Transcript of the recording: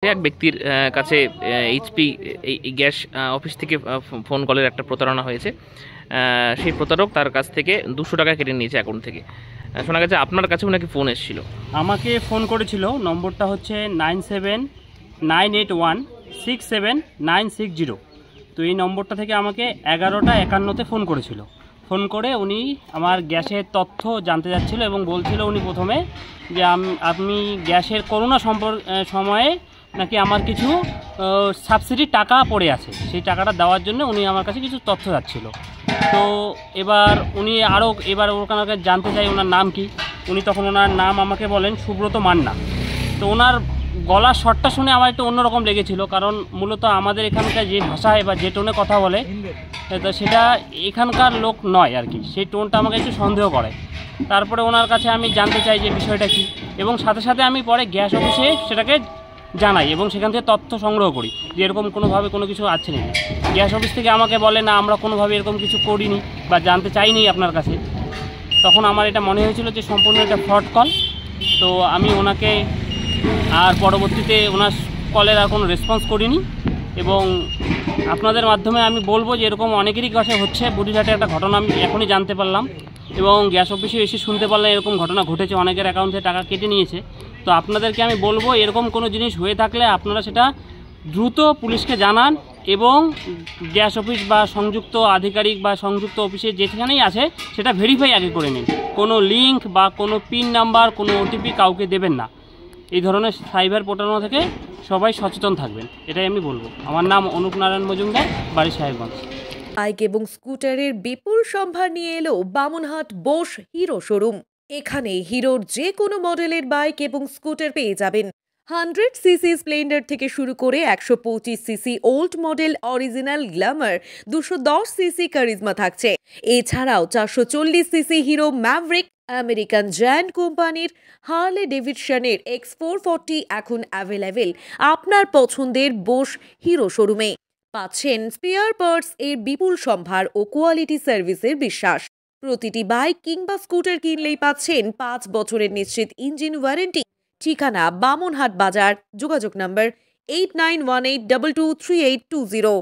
এক ব্যক্তির কাছে এইচপি এই গ্যাস অফিস থেকে ফোন কলের একটা প্রতারণা হয়েছে। সেই প্রতারক তার কাছ থেকে 200 টাকা কেটে নিয়েছে অ্যাকাউন্ট থেকে। শোনা গেছে আপনার কাছেও নাকি ফোন এসেছিল। আমাকে ফোন করেছিল, নম্বরটা হচ্ছে 9798167960। তো এই নম্বরটা থেকে আমাকে 11টা 51-তে ফোন করেছিল। ফোন করে উনি আমার গ্যাসের তথ্য জানতে যাচ্ছিল এবং বলছিল উনি প্রথমে যে আপনি গ্যাসের করোনা সময়ে নাকি আমার কিছু সাবসিডির টাকা পড়ে আছে, সেই টাকাটা দেওয়ার জন্য উনি আমার কাছে কিছু তথ্য যাচ্ছিল। তো এবার উনি এবার ওখানে জানতে চাই ওনার নাম কি। উনি তখন ওনার নাম আমাকে বলেন সুব্রত মান্না। তো ওনার গলার স্বরটা শুনে আমার একটু অন্যরকম লেগেছিল, কারণ মূলত আমাদের এখানকার যে ভাষায় বা যে টোনে কথা বলে তো সেটা এখানকার লোক নয় আর কি, সেই টোনটা আমাকে একটু সন্দেহ করে। তারপরে ওনার কাছে আমি জানতে চাই যে বিষয়টা কী, এবং সাথে সাথে আমি পরে গ্যাস অফিসে সেটাকে জানাই এবং সেখান থেকে তথ্য সংগ্রহ করি যে এরকম কোনোভাবে কোনো কিছু আছে নাকি। গ্যাস অফিস থেকে আমাকে বলে না, আমরা কোনোভাবে এরকম কিছু করিনি বা জানতে চাইনি আপনার কাছে। তখন আমার এটা মনে হয়েছিল যে সম্পূর্ণ এটা ফ্রড কল। তো আমি ওনাকে আর পরবর্তীতে ওনার কলের আর কোনো রেসপন্স করিনি, এবং আপনাদের মাধ্যমে আমি বলবো যে এরকম অনেকেরই কাছে হচ্ছে। বুড়িঘাটে একটা ঘটনা আমি এখনই জানতে পারলাম এবং গ্যাস অফিসে এসে শুনতে পারলাম এরকম ঘটনা ঘটেছে, অনেকের অ্যাকাউন্টে টাকা কেটে নিয়েছে। তো আপনাদেরকে আমি বলবো এরকম কোনো জিনিস হয়ে থাকলে আপনারা সেটা দ্রুত পুলিশকে জানান, এবং গ্যাস অফিস বা সংযুক্ত আধিকারিক বা সংযুক্ত অফিসে যেখানেই আছে সেটা ভেরিফাই আগে করে নিন। কোনো লিঙ্ক বা কোনো পিন নাম্বার, কোনো ওটিপি কাউকে দেবেন না। এই ধরনের সাইবার প্রতারণা থেকে সবাই সচেতন থাকবেন, এটাই আমি বলবো। আমার নাম অনুপ নারায়ণ মজুমদার, বাড়ি সাহেবগঞ্জ। বাইক এবং স্কুটারের বিপুল সম্ভার নিয়ে এলো বামুনহাট বোস হিরো শোরুম। এখানে হিরোর যে কোনো মডেলের বাইক এবং স্কুটার পেয়ে যাবেন। 100 সিসি স্প্লেন্ডার থেকে শুরু করে 125 CC old model original Glamour, 210 CC charisma থাকছে। এছাড়াও 440 CC hero Maverick, American giant কোম্পানির হার্লে ডেভিডসনের X440 এখন অ্যাভেলেবেল আপনার পছন্দের বোস হিরো শোরুমে। পাচ্ছেন স্পেয়ার পার্টস এর বিপুল সম্ভার ও কোয়ালিটি সার্ভিসের বিশ্বাস। প্রতিটি বাইক কিংবা স্কুটার কিনলেই পাচ্ছেন 5 বছরের নিশ্চিত ইঞ্জিন ওয়ারেন্টি। ঠিকানা বামুনহাট বাজার, যোগাযোগ নম্বর 8918223820।